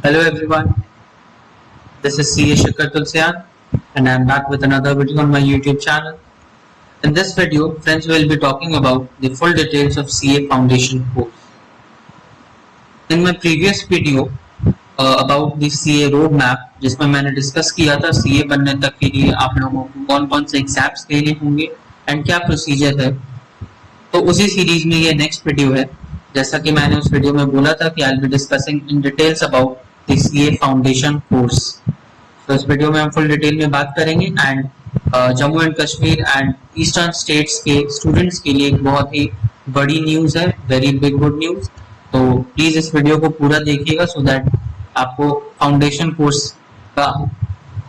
Hello everyone, this is CA Shikhar Tulsian and I am back with another video on my YouTube channel. In this video, friends, will be talking about the full details of CA Foundation course. In my previous video about the CA roadmap, जिसमें मैंने discuss किया था CA बनने तक के लिए आप लोगों को कौन कौन से एग्जाम्स देने होंगे एंड क्या प्रोसीजर है, तो उसी सीरीज में ये नेक्स्ट वीडियो है. जैसा कि मैंने उस वीडियो में बोला था कि I will be discussing in details about the CA foundation course. तो इस वीडियो में हम फुल डिटेल में बात करेंगे and Jammu and Kashmir and eastern states के स्टूडेंट्स के लिए एक बहुत ही बड़ी न्यूज़ है, वेरी बिग गुड न्यूज़. तो प्लीज़ इस वीडियो को पूरा देखिएगा सो दैट आपको फाउंडेशन कोर्स का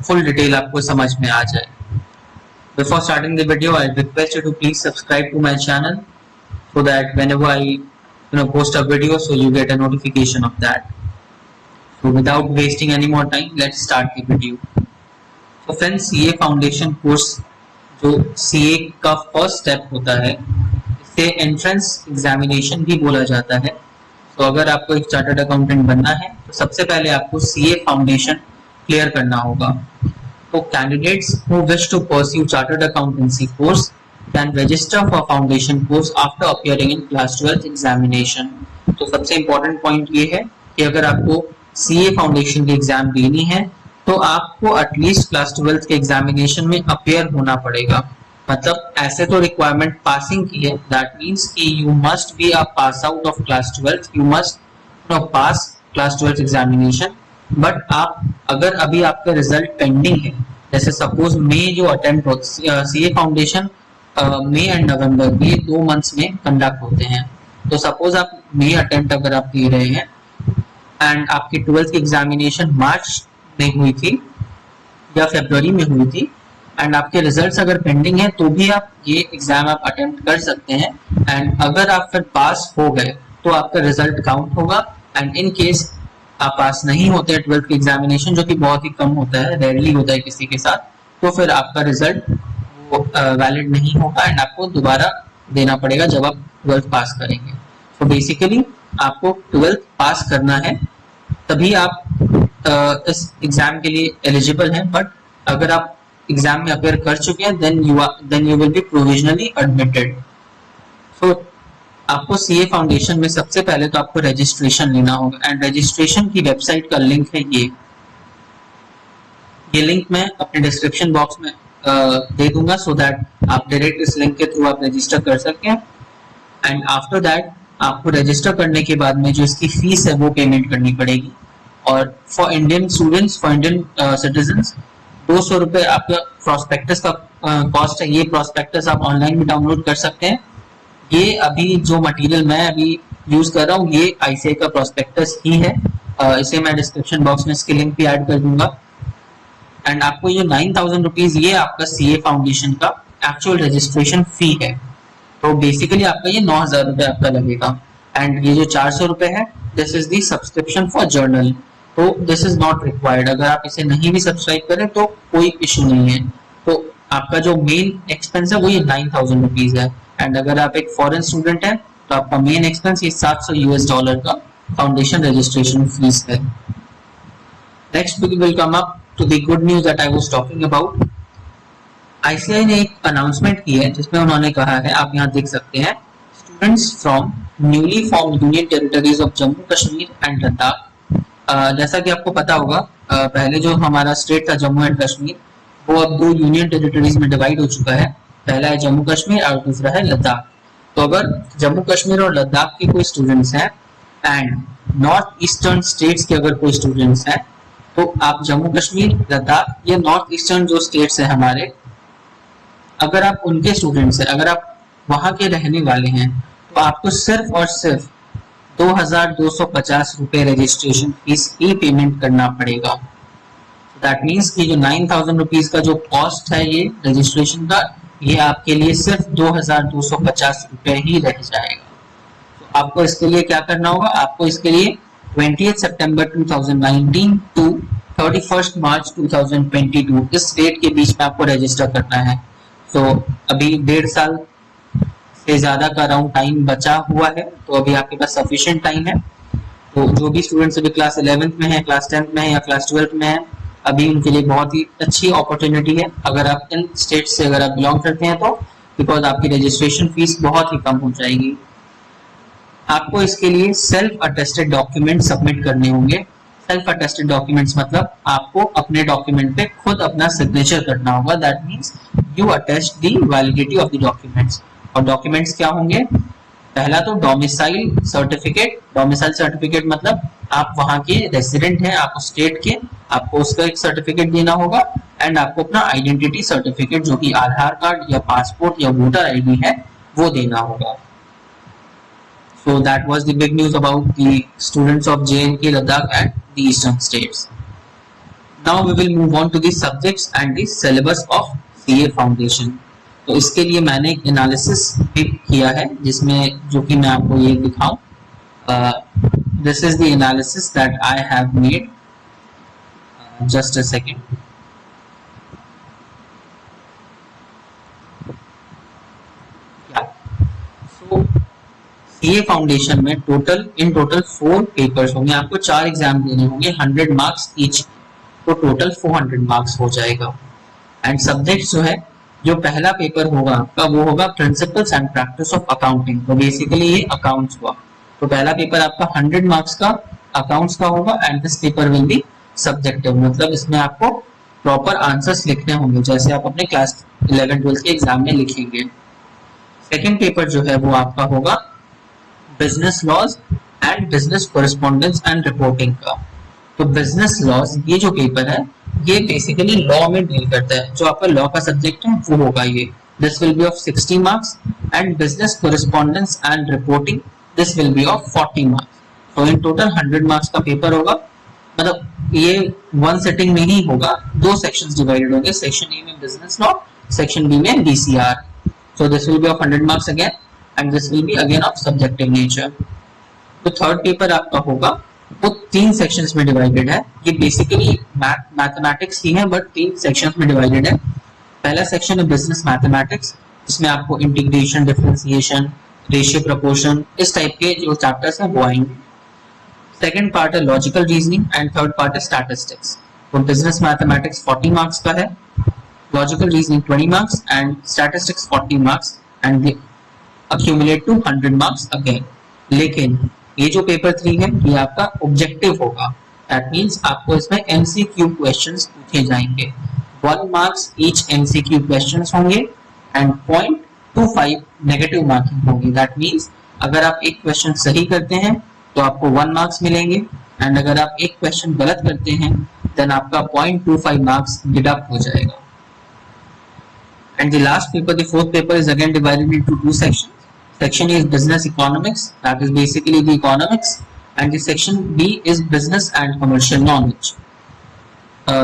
फुल डिटेल आपको समझ में आ जाए. Before starting the video, I request you to please subscribe to my channel so that whenever I post a video, so you get a notification of that. So without wasting any more time, let's start the video. So friends, CA Foundation course जो CA का first step होता है, इसे entrance examination भी बोला जाता है. तो अगर आपको एक चार्टर्ड अकाउंटेंट बनना है तो सबसे पहले आपको CA फाउंडेशन क्लियर करना होगा. So candidates who wish to pursue chartered accountancy course can register for foundation course after appearing in class 12 examination. तो सबसे important point ये है कि अगर आपको CA फाउंडेशन की एग्जाम देनी है तो आपको एटलीस्ट क्लास 12 के एग्जामिनेशन में अपेयर होना पड़ेगा. मतलब ऐसे तो रिक्वायरमेंट पासिंग की है, दैट मीन्स कि you must be a pass out of class 12, you must pass class 12 examination. But आप अगर अभी आपका रिजल्ट पेंडिंग है, जैसे सपोज मई जो अटेम्प्ट होते सीए फाउंडेशन मई एंड नवंबर ये 2 मंथ्स में कंडक्ट होते हैं. तो सपोज आप मई अटेम्प्ट अगर आप दे रहे हैं एंड आपकी 12th की एग्जामिनेशन मार्च में हुई थी या फरवरी में हुई थी एंड आपके रिजल्ट्स अगर पेंडिंग है तो भी आप ये एग्जाम आप अटेम्प्ट कर सकते हैं. एंड अगर आप फिर पास हो गए तो आपका रिजल्ट काउंट होगा. एंड इन केस आप पास नहीं होते हैं 12th की एग्जामिनेशन, जो कि बहुत ही कम होता है, रेयरली होता है किसी के साथ, तो फिर आपका रिजल्ट वैलिड नहीं होगा एंड आपको दोबारा देना पड़ेगा जब आप 12th पास करेंगे. तो बेसिकली आपको 12th पास करना है तभी आप इस एग्जाम के लिए एलिजिबल हैं. बट अगर आप एग्जाम में अपेयर कर चुके हैं then you will be provisionally admitted. So आपको सीए फाउंडेशन में सबसे पहले तो आपको रजिस्ट्रेशन लेना होगा एंड रजिस्ट्रेशन की वेबसाइट का लिंक है ये लिंक मैं अपने डिस्क्रिप्शन बॉक्स में दे दूंगा सो दैट आप डायरेक्ट इस लिंक के थ्रू आप रजिस्टर कर सकें. एंड आफ्टर दैट आपको रजिस्टर करने के बाद में जो इसकी फीस है वो पेमेंट करनी पड़ेगी. और for Indian students, for Indian citizens 200 रुपये आपका प्रोस्पेक्टस का कॉस्ट है. ये प्रोस्पेक्टस आप ऑनलाइन भी डाउनलोड कर सकते हैं. ये अभी जो मटेरियल मैं अभी यूज कर रहा हूँ ये आईसीआई का प्रोस्पेक्टस ही है. इसे मैं डिस्क्रिप्शन बॉक्स में इसके लिंक भी ऐड कर दूंगा. एंड आपको ये 9,000 रुपीज ये आपका सीए फाउंडेशन का एक्चुअल रजिस्ट्रेशन फी है. तो बेसिकली आपका ये 9,000 रुपये आपका लगेगा. एंड ये जो 400 रुपये है this is the subscription for journal. तो दिस इज नॉट रिक्वायर्ड. अगर आप इसे नहीं भी सब्सक्राइब करें तो कोई इशू नहीं है. तो आपका जो मेन एक्सपेंस है वो ये 9,000 रुपीज है. एंड अगर आप एक फॉरेन स्टूडेंट हैं तो आपका मेन एक्सपेंस ये $700 का फाउंडेशन रजिस्ट्रेशन फीस है. Next we will come up to the good news that I was talking about. ICI ने एक अनाउंसमेंट की है जिसमें उन्होंने कहा है, आप यहाँ देख सकते हैं, students from newly formed union territories of Jammu Kashmir and Ladakh. जैसा कि आपको पता होगा पहले जो हमारा स्टेट था जम्मू एंड कश्मीर वो अब 2 यूनियन टेरिटरीज में डिवाइड हो चुका है. पहला है जम्मू कश्मीर और दूसरा है लद्दाख. तो अगर जम्मू कश्मीर और लद्दाख के कोई स्टूडेंट्स हैं एंड नॉर्थ ईस्टर्न स्टेट्स के अगर कोई स्टूडेंट्स हैं तो आप जम्मू कश्मीर, लद्दाख या नॉर्थ ईस्टर्न जो स्टेट्स हैं हमारे, अगर आप उनके स्टूडेंट्स हैं, अगर आप वहां के रहने वाले हैं तो आपको सिर्फ और सिर्फ 2,250 रुपये रजिस्ट्रेशन फीस ही पेमेंट करना पड़ेगा. दैट मीन्स कि जो 9,000 रुपीज का जो कॉस्ट है ये रजिस्ट्रेशन का, ये आपके लिए सिर्फ 2,250 रुपये ही रह जाएगा. तो आपको इसके लिए क्या करना होगा, आपको इसके लिए 20 सितंबर 2019 टू 31 मार्च 2022 इस डेट के बीच में आपको रजिस्टर करना है. तो अभी 1.5 साल से ज्यादा का अराउंड टाइम बचा हुआ है, तो अभी आपके पास सफिशिएंट टाइम है. तो जो भी स्टूडेंट्स अभी क्लास 11th में है, क्लास 10th में है या क्लास 12th में है, अभी उनके लिए बहुत ही अच्छी अपॉर्चुनिटी है अगर आप इन स्टेट से अगर आप बिलोंग करते हैं तो, बिकॉज आपकी रजिस्ट्रेशन फीस बहुत ही कम हो जाएगी। आपको इसके लिए सेल्फ अटेस्टेड डॉक्यूमेंट सबमिट करने होंगे। सेल्फ अटेस्टेड डॉक्यूमेंट्स मतलब आपको अपने डॉक्यूमेंट पे खुद अपना सिग्नेचर करना होगा। That means you attest the validity of the documents. और डॉक्यूमेंट्स क्या होंगे? पहला तो डोमिसाइल सर्टिफिकेट। डोमिसाइल सर्टिफिकेट मतलब आप वहां के रेसिडेंट हैं, आप उस स्टेट के, आपको उसका एक सर्टिफिकेट देना होगा। एंड आपको अपना आइडेंटिटी सर्टिफिकेट जो कि आधार कार्ड या पासपोर्ट या वोटर आईडी है वो देना होगा। So that was the big news about the students of JNK Ladakh and the eastern states. Now we will move on to the subjects and the syllabus of CA Foundation. तो इसके लिए मैंने एक analysis भी किया है जिसमें जो कि मैं आपको ये दिखाऊं। This is the analysis that I have made. Just a second. CA foundation में टोटल 4 पेपर्स होंगे। आपको 4 एग्जाम देने होंगे, 100 मार्क्स ईच, तो टोटल 400 मार्क्स हो जाएगा। एंड सब्जेक्ट जो है, जो पहला पेपर होगा आपका वो होगा principles and practice of accounting. तो बेसिकली ये अकाउंट्स हुआ। तो पहला पेपर आपका 100 मार्क्स का अकाउंट्स का होगा and this paper will be subjective, मतलब इसमें आपको प्रॉपर आंसर्स लिखने होंगे जैसे आप अपने क्लास 11-12 के एग्जाम में लिखेंगे। सेकेंड पेपर जो है वो आपका होगा business laws and business correspondence and reporting का। तो बिजनेस लॉज ये जो पेपर है ये बेसिकली लॉ में डील करता है, जो आपका लॉ का सब्जेक्ट है वो होगा ये। This will be of 60 marks and business correspondence and reporting this will be of 40 marks. तो इन टोटल 100 मार्क्स का पेपर होगा। मतलब ये वन सेटिंग में ही होगा, 2 सेक्शंस डिवाइडेड होंगे, सेक्शन ए में बिजनेस लॉ, सेक्शन बी में BCR. So this will be of 100 marks again and this will be again of subjective nature. तो थर्ड पेपर आपका होगा वो 3 सेक्शंस में डिवाइडेड है। ये बेसिकली मैथमेटिक्स ही है बट 3 सेक्शंस में डिवाइडेड है। पहला सेक्शन है बिजनेस मैथमेटिक्स, जिसमें आपको इंटीग्रेशन, डिफरेंशिएशन, रेशियो, प्रोपोर्शन, इस टाइप के जो चैप्टर्स हैं वो आएंगे। सेकंड पार्ट है logical reasoning and third part है स्टैटिस्टिक्स। तो बिजनेस मैथमेटिक्स 40 मार्क्स का है, logical reasoning 20 marks and statistics 40 marks and accumulate to 100 marks again। लेकिन ये जो पेपर 3 है ये आपका ऑब्जेक्टिव होगा। दैट मींस आपको इसमें एमसीक्यू क्वेश्चंस पूछे जाएंगे। 1 मार्क्स ईच एमसीक्यू क्वेश्चंस होंगे एंड 0.25 नेगेटिव मार्किंग होगी। दैट मींस अगर आप एक क्वेश्चन सही करते हैं तो आपको 1 मार्क्स मिलेंगे एंड अगर आप एक क्वेश्चन गलत करते हैं देन आपका 0.25 मार्क्स डिडक्ट हो जाएगा। And the last paper, the fourth paper, is again divided into 2 sections. Section A is business economics, that is basically the economics, and the section B is business and commercial knowledge.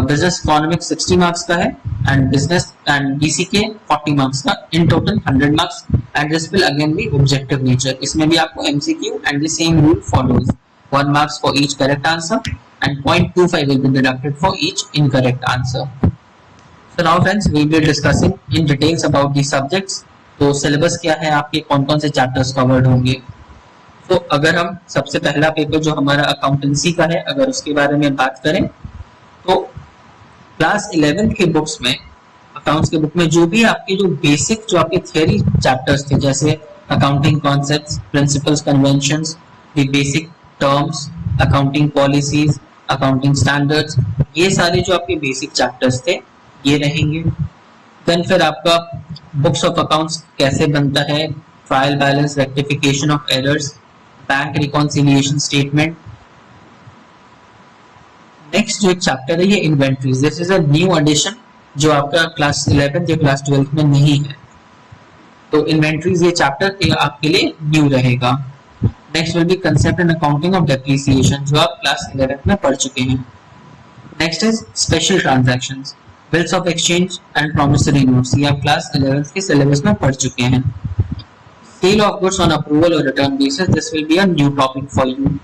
Business economics 60 marks का है and business and BCK 40 marks का, in total 100 marks, and this will again be objective nature. इसमें भी आपको MCQ and the same rule follows. 1 marks for each correct answer and 0.25 will be deducted for each incorrect answer. So now friends, we will be discussing in details about the subjects. तो syllabus क्या है, आपके कौन कौन से chapters covered होंगे। तो अगर हम सबसे पहला पेपर जो हमारा अकाउंटेंसी का है अगर उसके बारे में बात करें तो क्लास 11 के बुक्स में, अकाउंट्स के बुक में जो भी आपके जो बेसिक जो आपके थियरी चैप्टर्स थे जैसे accounting concepts, principles, conventions, the basic terms, accounting policies, accounting standards, ये सारे जो आपके बेसिक चैप्टर्स थे ये रहेंगे। देन फिर आपका बुक्स ऑफ अकाउंट्स कैसे बनता है, trial balance, rectification of errors, bank reconciliation statement. Next जो एक चैप्टर है ये inventories. This is a new edition जो आपका क्लास 11 या क्लास 12 में नहीं है। तो इन्वेंट्रीज ये चैप्टर आपके लिए न्यू रहेगा। Next will be concept and accounting of depreciation जो आप क्लास 11 में पढ़ चुके हैं। Next is special transactions, bills of exchange and promissory notes, ये आप क्लास 11 के सिलेबस में पढ़ चुके हैं। Sale of goods on approval और return basis, this will be a new topic for you.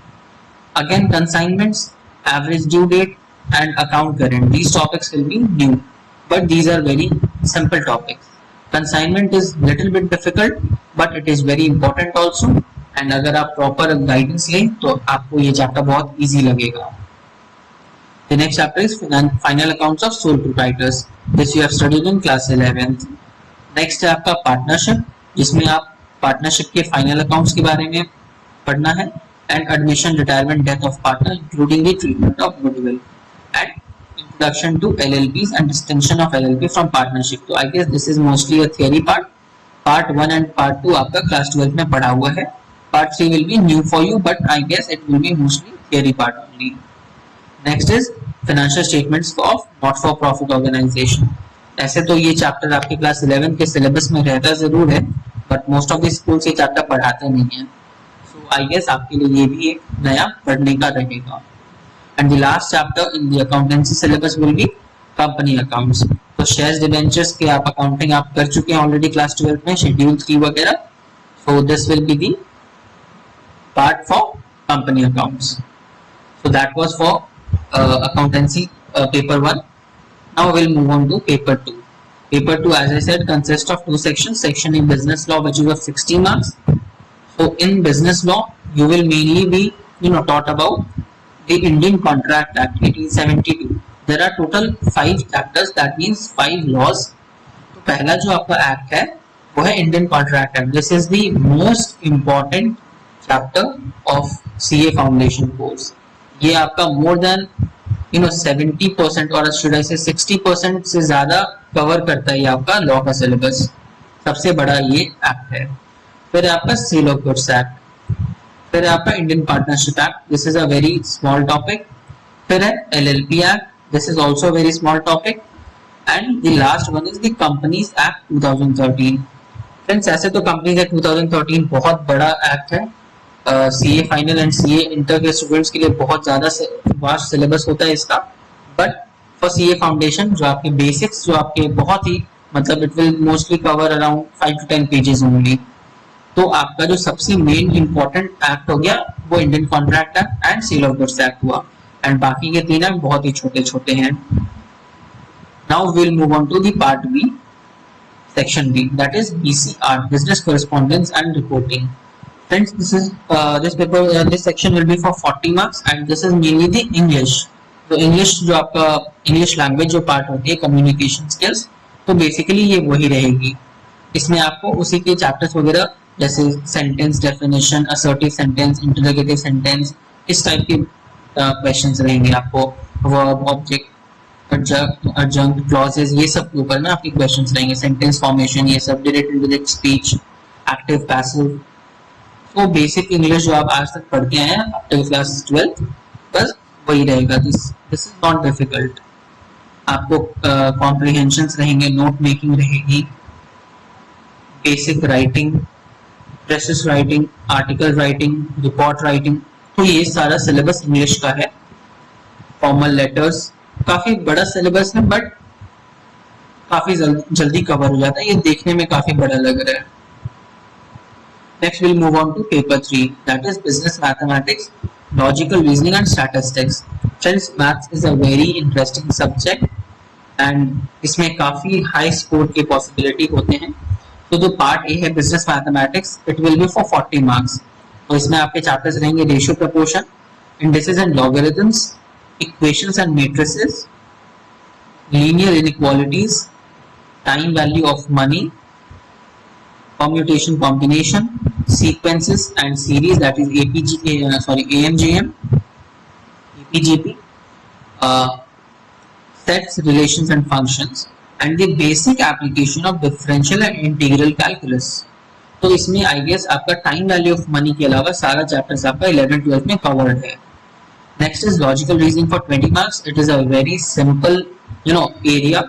Again consignments, average due date and account current, these topics will be new but these are very simple topics. Consignment is little bit difficult but it is very important also and अगर आप proper guidance लें तो आपको ये chapter बहुत easy लगेगा. The next chapter is final accounts of sole proprietors. This you have studied in class 11th. Next है आपका पार्टनरशिप, जिसमें आप पार्टनरशिप के फाइनल अकाउंट्स के बारे में पढ़ना है, and admission, retirement, death of partner including the treatment of goodwill, and introduction to LLPs and distinction of LLP from partnership. तो I guess this is mostly a theory part. Part 1 and Part 2 आपका class 12 में पढ़ा हुआ है. Part 3 will be new for you, but I guess it will be mostly theory part only. Next is financial statements of not for profit organization. ऐसे तो ये chapter आपके class 11 के सिलेबस में रहता जरूर है, but most of the schools ये चैप्टर पढ़ाते नहीं है. सो आई गेस आपके लिए ये भी एक नया पढ़ने का रहेगा. And the last chapter in the accountancy syllabus will be company accounts. तो शेयर्स डिबेंचर्स के आप अकाउंटिंग आप कर चुके हैं ऑलरेडी क्लास 12 में, शेड्यूल 3 वगैरह. सो this will be the part for company accounts. So that was for accountancy paper 1. Now we'll move on to paper 2. Paper 2, as I said, consists of 2 sections. Section in business law, which is of 60 marks. So in business law, you will mainly be taught about the Indian Contract Act 1872. There are total 5 chapters. That means 5 laws. तो पहला जो आपका act है वो है Indian contract act. This is the most important chapter of CA foundation course. ये आपका more than 70% और शुड आई से 60% से ज्यादा कवर करता है ये आपका लॉ का सिलेबस. सबसे बड़ा ये एक्ट है. फिर आपका सेल ऑफ गुड्स एक्ट, फिर आपका Indian partnership act, this is a very small topic. फिर है LLP act, this is also very small topic. And the last one is the companies act 2013. Friends, ऐसे तो companies act 2013 बहुत बड़ा act है. CA final and CA inter के students के लिए बहुत ज्यादा वास्ट सिलेबस होता है इसका. बट फॉर CA फाउंडेशन जो आपके बेसिक्स जो आपके बहुत ही मतलब it will mostly cover around 5 to 10 pages only. तो आपका जो सबसे मेन इंपॉर्टेंट एक्ट हो गया वो Indian contract act and sale of goods act हुआ. एंड बाकी के 3 एक्ट बहुत ही छोटे छोटे हैं. Now will move on to the part B, section B, that is BCR, business correspondence and reporting. Friends, this section will be for 40 marks and this is mainly the English. तो English जो आपका English language जो part होती है communication skills, तो basically ये वही रहेगी. इसमें आपको उसी के चैप्टर्स वगैरह जैसे sentence definition, assertive sentence, interrogative sentence, इस टाइप के क्वेश्चंस रहेंगे आपको. वर्ब, ऑब्जेक्ट, एडजंक्ट, क्लॉजेस, ये सब के ऊपर ना आपके क्वेश्चंस रहेंगे. सेंटेंस फॉर्मेशन, ये सब, direct indirect speech, active passive. तो बेसिक इंग्लिश जो आप आज तक पढ़ के आए हैं आफ्टर क्लास 12, बस वही रहेगा. This is not difficult. आपको कॉम्प्रिहेंशंस रहेंगे, नोट मेकिंग रहेगी, basic writing, precious writing, article writing, report writing. तो ये सारा सिलेबस इंग्लिश का है. फॉर्मल लेटर्स, काफी बड़ा सिलेबस है बट काफी जल्दी कवर हो जाता है. ये देखने में काफी बड़ा लग रहा है. Next we'll move on to paper 3, that is business mathematics, logical reasoning and statistics. Friends, maths is a very interesting subject and इसमें काफी high score के possibility होते हैं. तो जो part A है business mathematics, it will be for 40 marks. तो इसमें आपके chapters रहेंगे ratio proportion, indices and logarithms, equations and matrices, linear inequalities, time value of money, permutation combination, sequences and series, that is AMGM, APGP, sets, relations and functions, and the basic application of differential and integral calculus. तो इसमें I guess आपका time value of money के अलावा सारा chapters आपका 11-12 में covered है. Next is logical reasoning for 20 marks. It is a very simple area.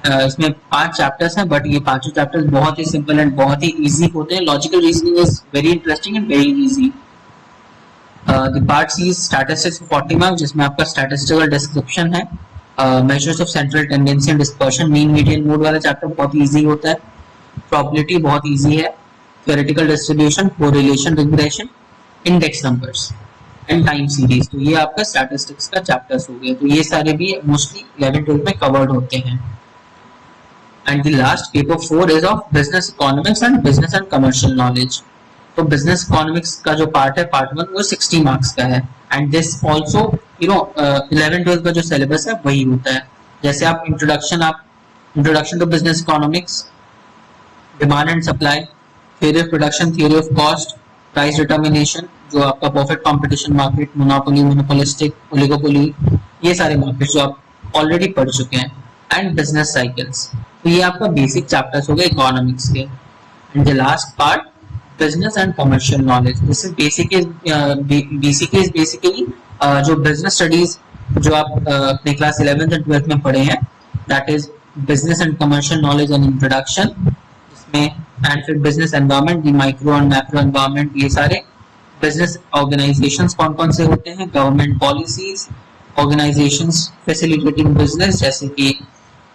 इसमें 5 चैप्टर्स हैं बट ये 5 चैप्टर्स बहुत ही सिंपल एंड बहुत ही इजी होते हैं. Logical reasoning is very interesting and very easy. The part C is statistics for 40 marks, जिसमें आपका statistical description है, measures of central tendency and dispersion, mean median mode वाला chapter बहुत easy होता है. प्रोबेबिलिटी बहुत इजी है. Theoretical distribution, correlation, regression, index numbers and time series. तो ये आपका स्टैटिस्टिक्स का चैप्टर्स हो गया. तो ये सारे भी मोस्टली 11-12 में कवर्ड होते हैं. And the last paper 4 is of business economics and business and commercial knowledge. तो बिजनेस इकोनॉमिक्स का जो पार्ट है पार्ट 1 वो 60 मार्क्स का है एंड दिस आल्सो 11-12 का जो सिलेबस है वही होता है। जैसे आप introduction to business economics, demand and supply, theory of production, theory of cost, price determination, जो आपका perfect competition market, monopoly, monopolistic, oligopoly, ये सारे मार्केट जो आप ऑलरेडी पढ़ चुके हैं, एंड बिजनेस साइकिल्स। तो ये आपका बेसिक चैप्टर्स हो गए इकोनॉमिक्स के। And the last part business and commercial knowledge, this is basically जो बिजनेस स्टडीज जो आप अपने क्लास 11th एंड 12th में पढ़े हैं, that is business and commercial knowledge and introduction, जिसमें एंड फिर business environment, micro and macro environment, ये सारे बिजनेस ऑर्गेनाइजेशंस कौन कौन से होते हैं, government policies, organisations facilitating business जैसे कि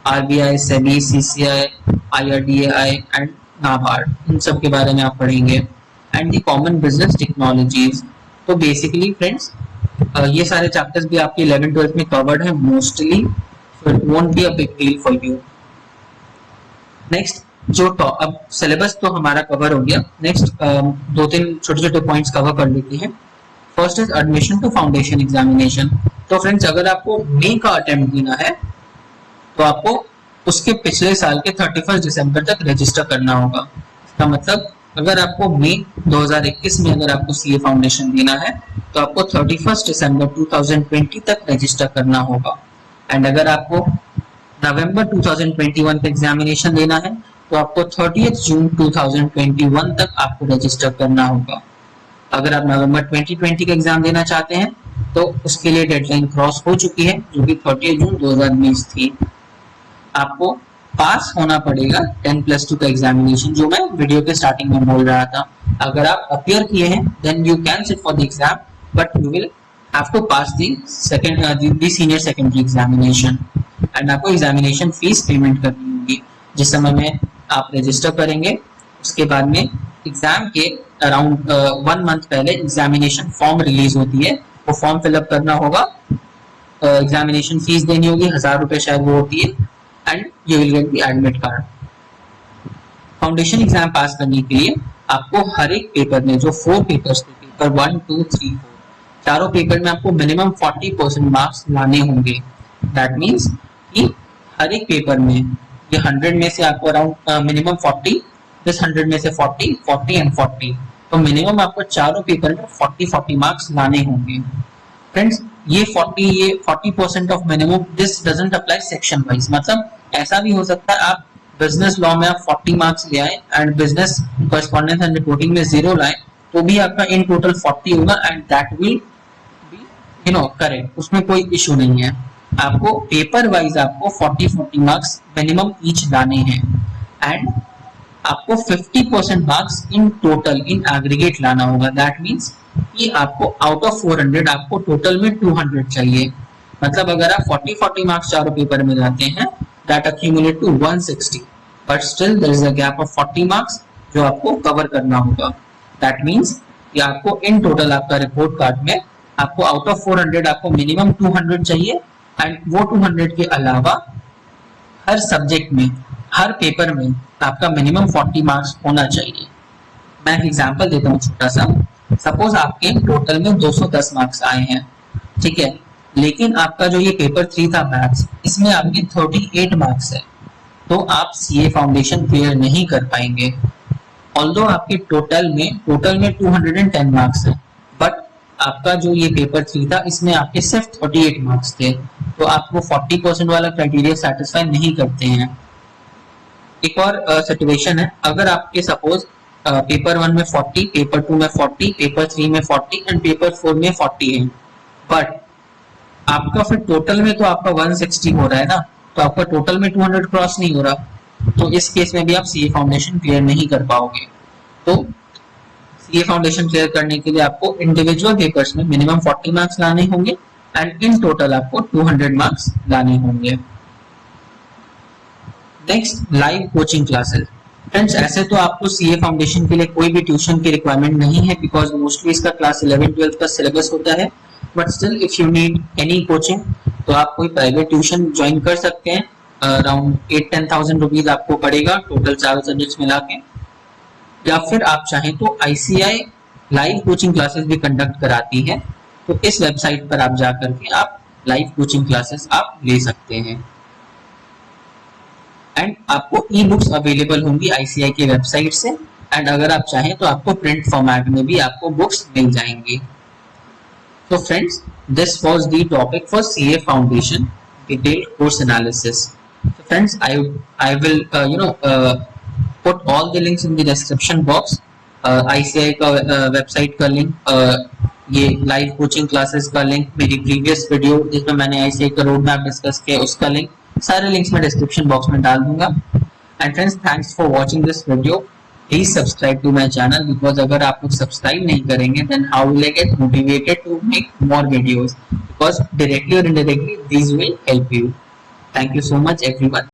RBI, SEBI, CCI, IRDAI and NABARD, इन सब के बारे में आप पढ़ेंगे। And the common business technologies. तो बेसिकली फ्रेंड्स ये सारे चैप्टर्स भी आपके 11th-12th में कवर्ड है mostly, so it won't be a big deal for you. Next अब सिलेबस तो हमारा कवर हो गया, नेक्स्ट 2-3 छोटे छोटे पॉइंट्स कवर कर लेते हैं। First is admission to foundation examination. तो फ्रेंड्स अगर आपको मई का अटेम्प्ट देना है तो आपको उसके पिछले साल के 31 दिसंबर तक रजिस्टर करना होगा। इसका मतलब अगर आपको मई 2021 में अगर आपको सीए फाउंडेशन देना है तो आपको 31 दिसंबर 2020 तक रजिस्टर करना होगा। एंड अगर आपको नवंबर 2021 का एग्जामिनेशन देना है तो आपको 30 जून 2021 तक आपको रजिस्टर करना होगा। अगर आप नवंबर 2020 का एग्जाम देना चाहते हैं तो उसके लिए डेडलाइन क्रॉस हो चुकी है जो कि 30 जून 2020 थी। आपको पास होना पड़ेगा 10+2 का एग्जामिनेशन, जो मैं वीडियो के स्टार्टिंग में बोल रहा था। अगर आप अपीयर किए हैं then you can sit for the exam, but you will have to pass the senior secondary examination. And आपको एग्जामिनेशन फीस पेमेंट करनी होगी जिस समय में आप रजिस्टर करेंगे। उसके बाद में एग्जाम के अराउंड 1 मंथ पहले एग्जामिनेशन फॉर्म रिलीज होती है, वो फॉर्म फिलअप करना होगा, एग्जामिनेशन फीस देनी होगी, 1000 रुपए शायद वो होती है, and you will get the admit card. Foundation exam पास करने के लिए आपको हर एक पेपर में जो 4 पेपर्स थे, पेपर 1, 2, 3, 4, चारों पेपर में आपको मिनिमम 40% मार्क्स लाने होंगे। दैट मीन्स कि हर एक पेपर में ये 100 में से आपको अराउंड मिनिमम 40, प्लस 100 में से 40, 40 एंड 40, तो मिनिमम आपको चारों पेपर में 40 मार्क्स लाने होंगे। फ्रेंड्स ये 40% of minimum, this doesn't apply section wise. मतलब ऐसा भी हो सकता है आप बिजनेस लॉ में आप 40 मार्क्स ले आए and business correspondence and reporting में 0 लाए, तो भी आपका इन टोटल 40 होगा and that will be correct, उसमें कोई इशू नहीं है। आपको पेपर वाइज आपको 40 मार्क्स मिनिमम ईच लाने हैं एंड आपको 50% marks in total in aggregate लाना होगा। दैट मीन्स कि आपको आउट ऑफ 400 आपको टोटल में 200 चाहिए। मतलब अगर आप 40 मार्क्स चारों पेपर में लाते हैं that accumulate to 160, but still there is a gap of 40 marks जो आपको कवर करना होगा। दैट मीन्स कि आपको इन टोटल आपका रिपोर्ट कार्ड में आपको आउट ऑफ 400 आपको मिनिमम 200 चाहिए एंड वो 200 के अलावा हर सब्जेक्ट में हर पेपर में आपका मिनिमम 40 मार्क्स होना चाहिए। मैं एक एग्जांपल देता हूँ छोटा सा। सपोज आपके टोटल में 210 मार्क्स आए हैं, ठीक है, लेकिन आपका जो ये पेपर 3 था मैथ्स, इसमें आपके 38 मार्क्स है, तो आप सीए फाउंडेशन क्लियर नहीं कर पाएंगे। ऑल्दो आपके टोटल में 210 मार्क्स है, बट आपका जो ये पेपर 3 था इसमें आपके सिर्फ 38 मार्क्स थे, तो आप वो 40% वाला क्राइटेरिया सेटिस्फाई नहीं करते हैं। एक और सिचुएशन है, अगर आपके सपोज पेपर 1 में 40, पेपर 2 में 40, पेपर 3 में 40 एंड पेपर 4 में 40 है, बट आपका फिर टोटल में तो आपका 160 हो रहा है ना, तो आपका टोटल में 200 क्रॉस नहीं हो रहा, तो इस केस में भी आप सीए फाउंडेशन क्लियर नहीं कर पाओगे। तो सीए फाउंडेशन क्लियर करने के लिए आपको इंडिविजुअल पेपर्स में मिनिमम 40 मार्क्स लाने होंगे एंड इन टोटल आपको 200 मार्क्स लाने होंगे। Next, live coaching classes. Friends ऐसे तो आपको सीए फाउंडेशन के लिए कोई भी ट्यूशन की रिक्वायरमेंट नहीं है, बिकॉज मोस्टली इसका क्लास 11-12 का सिलेबस होता है, but still if you need any coaching तो आप कोई प्राइवेट ट्यूशन ज्वाइन कर सकते हैं। अराउंड 8-10,000 रुपीज आपको पड़ेगा टोटल चारों सब्जेक्ट्स मिला के। या फिर आप चाहें तो ICAI लाइव कोचिंग क्लासेस भी कंडक्ट कराती है, तो इस वेबसाइट पर आप जाकर के आप लाइव कोचिंग क्लासेस आप ले सकते हैं। एंड आपको ई बुक्स अवेलेबल होंगी ICAI की वेबसाइट से, एंड अगर आप चाहें तो आपको प्रिंट फॉर्मेट में भी आपको बुक्स मिल जाएंगी। So friends, this was the topic for CA Foundation detailed course analysis. So friends, I will put all the links in the description box. ICAI का वेबसाइट का लिंक, ये लाइव कोचिंग क्लासेस का link, मेरी previous video जिसमें मैंने ICAI का road map discuss किया उसका लिंक, सारे लिंक्स मैं डिस्क्रिप्शन बॉक्स में डाल दूंगा। And friends, thanks for watching this video. Please subscribe to my channel, because अगर आप लोग सब्सक्राइब नहीं करेंगे then how will I get motivated to make more videos, because directly or indirectly these will help you. Thank you so much everyone.